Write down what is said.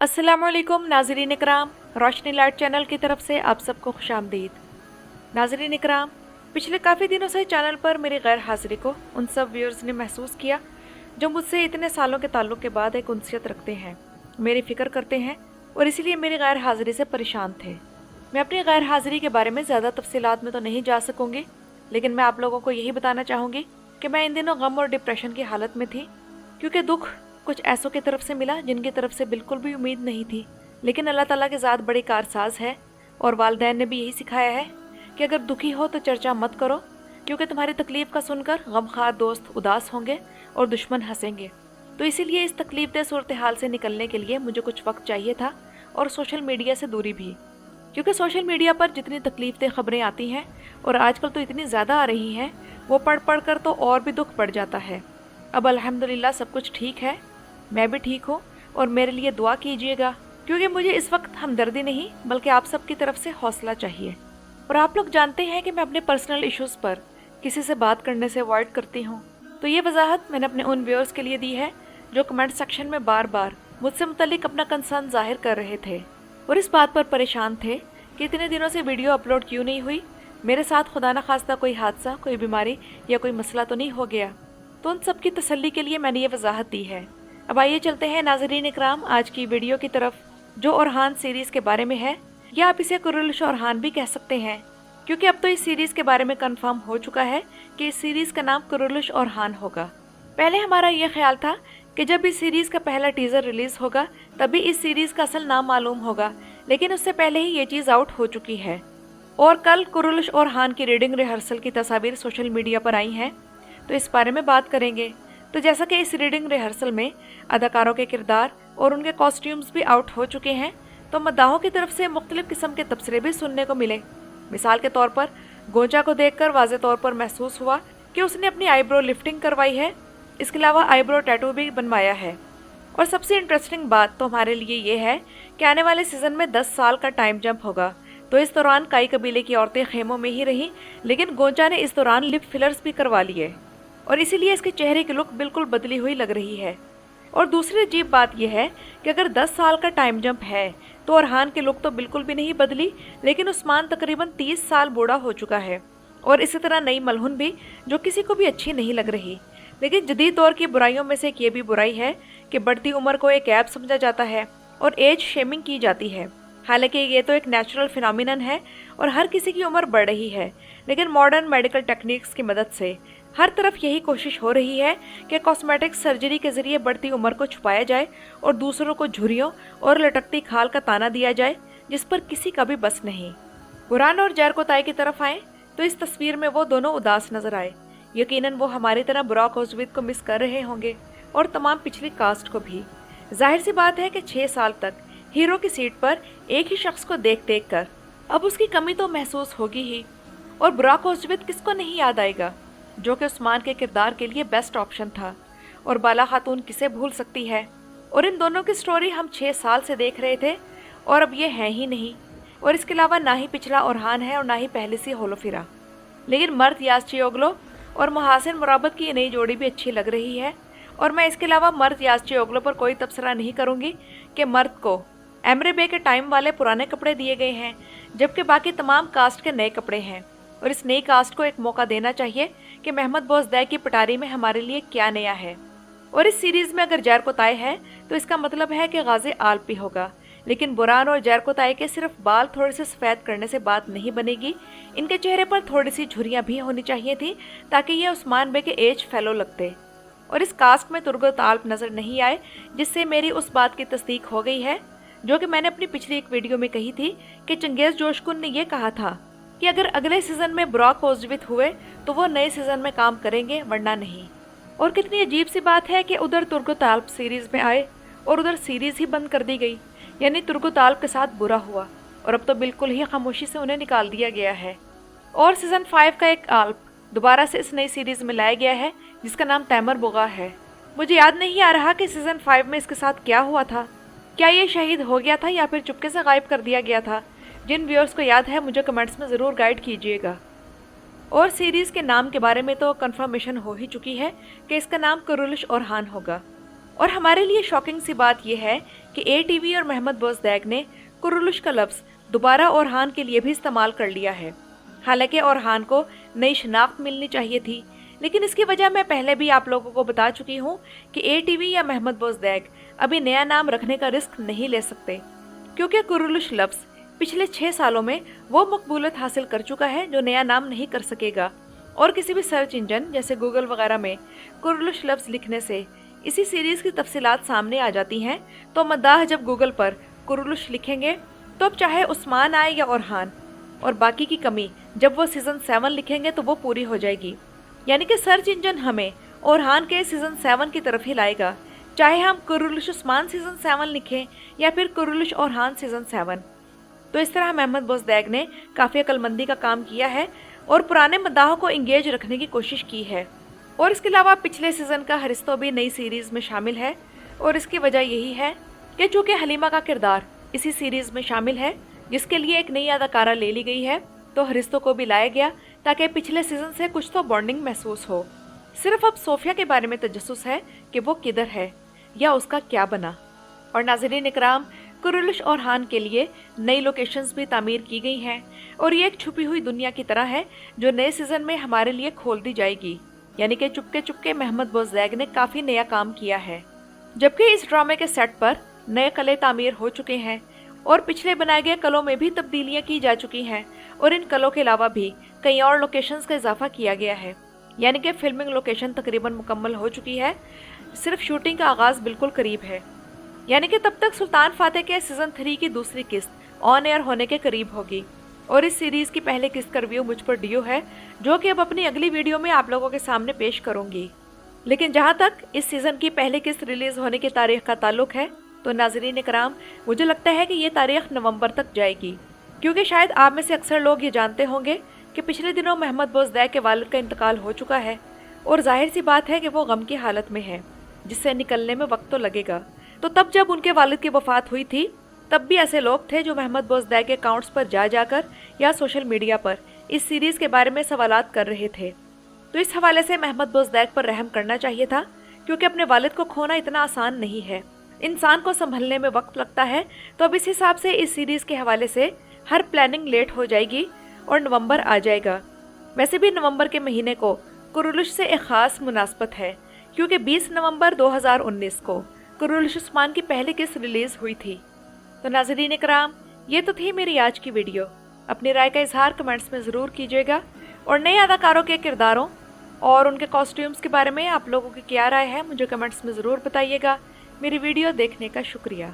अस्सलामुअलैकुम नाज़रीन इकराम, रोशनी light channel की तरफ से आप सबको खुशामदीद। नाज़रीन इकराम, पिछले काफ़ी दिनों से चैनल पर मेरी गैर हाज़िरी को उन सब व्यूअर्स ने महसूस किया जो मुझसे इतने सालों के ताल्लुक़ के बाद एक उनसियत रखते हैं, मेरी फ़िक्र करते हैं और इसीलिए मेरी गैर हाज़िरी से परेशान थे। मैं अपनी गैर हाज़िरी के बारे में ज़्यादा तफसीलात में तो नहीं जा सकूँगी, लेकिन मैं आप लोगों को यही बताना चाहूँगी कि मैं इन दिनों गम और डिप्रेशन की हालत में थी, क्योंकि दुख कुछ ऐसों की तरफ से मिला जिनकी तरफ से बिल्कुल भी उम्मीद नहीं थी। लेकिन अल्लाह ताला की ज़ात बड़ी कारसाज है और वालिदैन ने भी यही सिखाया है कि अगर दुखी हो तो चर्चा मत करो, क्योंकि तुम्हारी तकलीफ़ का सुनकर गमखार दोस्त उदास होंगे और दुश्मन हंसेंगे। तो इसीलिए इस तकलीफ़देह सूरत हाल से निकलने के लिए मुझे कुछ वक्त चाहिए था और सोशल मीडिया से दूरी भी, क्योंकि सोशल मीडिया पर जितनी तकलीफ़देह खबरें आती हैं और आजकल तो इतनी ज़्यादा आ रही हैं, वो पढ़ कर तो और भी दुख बढ़ जाता है। अब अल्हम्दुलिल्लाह सब कुछ ठीक है, मैं भी ठीक हूँ और मेरे लिए दुआ कीजिएगा, क्योंकि मुझे इस वक्त हमदर्दी नहीं बल्कि आप सब की तरफ से हौसला चाहिए। और आप लोग जानते हैं कि मैं अपने पर्सनल इश्यूज़ पर किसी से बात करने से अवॉइड करती हूँ, तो ये वजाहत मैंने अपने उन व्यूअर्स के लिए दी है जो कमेंट सेक्शन में बार बार मुझसे मुतल्लिक अपना कंसर्न जाहिर कर रहे थे और इस बात पर परेशान थे कि इतने दिनों से वीडियो अपलोड क्यों नहीं हुई, मेरे साथ खुदा न खास्ता कोई हादसा, कोई बीमारी या कोई मसला तो नहीं हो गया। तो उन सब की तसल्ली के लिए मैंने ये वजाहत दी है। अब आइए चलते हैं नाज़रीन इकराम आज की वीडियो की तरफ, जो ओरहान सीरीज़ के बारे में है, या आप इसे कुरुलिश ओरहान भी कह सकते हैं, क्योंकि अब तो इस सीरीज़ के बारे में कंफर्म हो चुका है कि इस सीरीज़ का नाम कुरुलिश ओरहान होगा। पहले हमारा ये ख्याल था कि जब इस सीरीज़ का पहला टीज़र रिलीज़ होगा तभी इस सीरीज़ का असल नाम मालूम होगा, लेकिन उससे पहले ही ये चीज़ आउट हो चुकी है। और कल कुरुलिश ओरहान की रीडिंग रिहर्सल की तस्वीर सोशल मीडिया पर आई हैं, तो इस बारे में बात करेंगे। तो जैसा कि इस रीडिंग रिहर्सल में अदाकारों के किरदार और उनके कॉस्ट्यूम्स भी आउट हो चुके हैं, तो मद्दाहों की तरफ से मुख्तलिफ किस्म के तबसरे भी सुनने को मिले। मिसाल के तौर पर गोंचा को देखकर वाज़े तौर पर महसूस हुआ कि उसने अपनी आईब्रो लिफ्टिंग करवाई है, इसके अलावा आईब्रो टैटू भी बनवाया है। और सबसे इंटरेस्टिंग बात तो हमारे लिए ये है कि आने वाले सीज़न में 10 साल का टाइम जंप होगा, तो इस दौरान कई कबीले की औरतें खेमों में ही रहीं, लेकिन गोंचा ने इस दौरान लिप फिलर्स भी करवा लिए और इसीलिए इसके चेहरे की लुक बिल्कुल बदली हुई लग रही है। और दूसरी अजीब बात यह है कि अगर 10 साल का टाइम जंप है तो ओरहान की लुक तो बिल्कुल भी नहीं बदली, लेकिन उस्मान तकरीबन 30 साल बूढ़ा हो चुका है। और इसी तरह नई मलहुन भी, जो किसी को भी अच्छी नहीं लग रही। लेकिन जदीद दौर की बुराइयों में से एक ये भी बुराई है कि बढ़ती उम्र को एक ऐब समझा जाता है और एज शेमिंग की जाती है। हालांकि ये तो एक नेचुरल फिनोमिनन है और हर किसी की उम्र बढ़ रही है, लेकिन मॉडर्न मेडिकल टेक्निक्स की मदद से हर तरफ यही कोशिश हो रही है कि कॉस्मेटिक सर्जरी के ज़रिए बढ़ती उम्र को छुपाया जाए और दूसरों को झुर्रियों और लटकती खाल का ताना दिया जाए, जिस पर किसी का भी बस नहीं। बुरहान और जैर कोताई की तरफ आए तो इस तस्वीर में वो दोनों उदास नजर आए। यकीनन वो हमारी तरह बुराक ओज़विद को मिस कर रहे होंगे और तमाम पिछली कास्ट को भी। जाहिर सी बात है कि 6 साल तक हीरो की सीट पर एक ही शख्स को देख देख कर अब उसकी कमी तो महसूस होगी ही। और बुराक ओज़विद किसको नहीं याद आएगा, जो कि उस्मान के किरदार के लिए बेस्ट ऑप्शन था। और बाला खातून किसे भूल सकती है। और इन दोनों की स्टोरी हम 6 साल से देख रहे थे और अब ये है ही नहीं। और इसके अलावा ना ही पिछला ओरहान है और ना ही पहले सी होलोफिरा। लेकिन मर्द याज़चीओग्लो और मुहासिन मुराबत की ये नई जोड़ी भी अच्छी लग रही है। और मैं इसके अलावा मर्द याज़चीओग्लो पर कोई तबसरा नहीं करूँगी कि मर्द को एमरे बे के टाइम वाले पुराने कपड़े दिए गए हैं, जबकि बाकी तमाम कास्ट के नए कपड़े हैं। और इस नई कास्ट को एक मौका देना चाहिए कि महमद बोजदै की पटारी में हमारे लिए क्या नया है। और इस सीरीज़ में अगर जैर कोताई है तो इसका मतलब है कि गाज़ी आल्प भी होगा। लेकिन बुरहान और जैर कोताई के सिर्फ बाल थोड़े से सफ़ेद करने से बात नहीं बनेगी, इनके चेहरे पर थोड़ी सी झुर्रियाँ भी होनी चाहिए थी ताकि ये उस्मान बे के एज फेलो लगते। और इस कास्ट में तुर्गत आल्प नज़र नहीं आए, जिससे मेरी उस बात की तस्दीक हो गई है जो कि मैंने अपनी पिछली एक वीडियो में कही थी कि चंगेज़ जोशकुन ने यह कहा था कि अगर अगले सीज़न में बुराक ओज़विद हुए तो वो नए सीज़न में काम करेंगे, वरना नहीं। और कितनी अजीब सी बात है कि उधर तुर्गत आल्प सीरीज़ में आए और उधर सीरीज़ ही बंद कर दी गई, यानी तुर्गत आल्प के साथ बुरा हुआ और अब तो बिल्कुल ही खामोशी से उन्हें निकाल दिया गया है। और सीज़न 5 का एक आल्प दोबारा से इस नई सीरीज़ में लाया गया है जिसका नाम तैमर बुगा है। मुझे याद नहीं आ रहा कि सीज़न 5 में इसके साथ क्या हुआ था। क्या ये शहीद हो गया था या फिर चुपके से गायब कर दिया गया था? जिन व्यूअर्स को याद है मुझे कमेंट्स में ज़रूर गाइड कीजिएगा। और सीरीज़ के नाम के बारे में तो कंफर्मेशन हो ही चुकी है कि इसका नाम कुरुलिश ओरहान होगा। اور ہمارے لیے شاکنگ سی بات یہ ہے کہ اے ٹی وی اور محمد بوزدیگ نے کرولش کا لفظ دوبارہ اورحان کے لیے بھی استعمال کر لیا ہے۔ حالانکہ اورحان کو نئی شناخت ملنی چاہیے تھی، لیکن اس کی وجہ میں پہلے بھی آپ لوگوں کو بتا چکی ہوں کہ اے ٹی وی یا محمد بوزدیگ ابھی نیا نام رکھنے کا رسک نہیں لے سکتے، کیونکہ کرولش لفظ پچھلے 6 سالوں میں وہ مقبولیت حاصل کر چکا ہے جو نیا نام نہیں کر سکے گا، اور کسی بھی سرچ انجن جیسے گوگل وغیرہ میں کرولش لفظ لکھنے سے اسی سیریز کی تفصیلات سامنے آ جاتی ہیں، تو مداح جب گوگل پر کرولش لکھیں گے تو اب چاہے عثمان آئے یا اورحان، اور باقی کی کمی جب وہ سیزن 7 لکھیں گے تو وہ پوری ہو جائے گی، یعنی کہ سرچ انجن ہمیں اورحان کے سیزن 7 کی طرف ہی لائے گا، چاہے ہم کرولش عثمان سیزن 7 لکھیں یا پھر کرولش اورحان سیزن 7۔ تو اس طرح محمد بوزدیگ نے کافی عقل مندی کا کام کیا ہے اور پرانے مداحوں کو انگیج رکھنے کی کوشش کی ہے، اور اس کے علاوہ پچھلے سیزن کا ہرستو بھی نئی سیریز میں شامل ہے، اور اس کی وجہ یہی ہے کہ چونکہ حلیمہ کا کردار اسی سیریز میں شامل ہے جس کے لیے ایک نئی اداکارہ لے لی گئی ہے، تو ہرستو کو بھی لایا گیا تاکہ پچھلے سیزن سے کچھ تو بانڈنگ محسوس ہو۔ صرف اب صوفیہ کے بارے میں تجسس ہے کہ وہ کدھر ہے یا اس کا کیا بنا۔ اور ناظرین اکرام، کرولش اورحان کے لیے نئی لوکیشنز بھی تعمیر کی گئی ہیں، اور یہ ایک چھپی ہوئی دنیا کی طرح ہے جو نئے سیزن میں ہمارے لیے کھول دی جائے گی، یعنی کہ چپکے چپکے محمد بوزدیگ نے کافی نیا کام کیا ہے۔ جبکہ اس ڈرامے کے سیٹ پر نئے قلعے تعمیر ہو چکے ہیں اور پچھلے بنائے گئے قلعوں میں بھی تبدیلیاں کی جا چکی ہیں، اور ان قلعوں کے علاوہ بھی کئی اور لوکیشنز کا اضافہ کیا گیا ہے، یعنی کہ فلمنگ لوکیشن تقریباً مکمل ہو چکی ہے، صرف شوٹنگ کا آغاز بالکل قریب ہے، یعنی کہ تب تک سلطان فاتح کے سیزن 3 کی دوسری قسط آن ایئر ہونے کے قریب ہوگی، اور اس سیریز کی پہلے قسط کا ریویو مجھ پر ڈیو ہے جو کہ اب اپنی اگلی ویڈیو میں آپ لوگوں کے سامنے پیش کروں گی۔ لیکن جہاں تک اس سیزن کی پہلی قسط ریلیز ہونے کی تاریخ کا تعلق ہے تو ناظرین اکرام، مجھے لگتا ہے کہ یہ تاریخ نومبر تک جائے گی، کیونکہ شاید آپ میں سے اکثر لوگ یہ جانتے ہوں گے کہ پچھلے دنوں محمد بوزدیگ کے والد کا انتقال ہو چکا ہے، اور ظاہر سی بات ہے کہ وہ غم کی حالت میں ہے جس سے نکلنے میں وقت تو لگے گا۔ تو تب جب ان کے والد کی وفات ہوئی تھی تب بھی ایسے لوگ تھے جو محمد بوزدیگ کے اکاؤنٹس پر جا کر یا سوشل میڈیا پر اس سیریز کے بارے میں سوالات کر رہے تھے، تو اس حوالے سے محمد بوزدیگ پر رحم کرنا چاہیے تھا، کیونکہ اپنے والد کو کھونا اتنا آسان نہیں ہے، انسان کو سنبھلنے میں وقت لگتا ہے، تو اب اس حساب سے اس سیریز کے حوالے سے ہر پلاننگ لیٹ ہو جائے گی اور نومبر آ جائے گا۔ ویسے بھی نومبر کے مہینے کو کرولش سے ایک خاص مناسبت ہے، کیونکہ 20 نومبر 2019 کو کرولش عثمان کی پہلی قسط ریلیز ہوئی تھی۔ تو ناظرین اکرام، یہ تو تھی میری آج کی ویڈیو۔ اپنی رائے کا اظہار کمنٹس میں ضرور کیجیے گا، اور نئے اداکاروں کے کرداروں اور ان کے کاسٹیومز کے بارے میں آپ لوگوں کی کیا رائے ہے مجھے کمنٹس میں ضرور بتائیے گا۔ میری ویڈیو دیکھنے کا شکریہ۔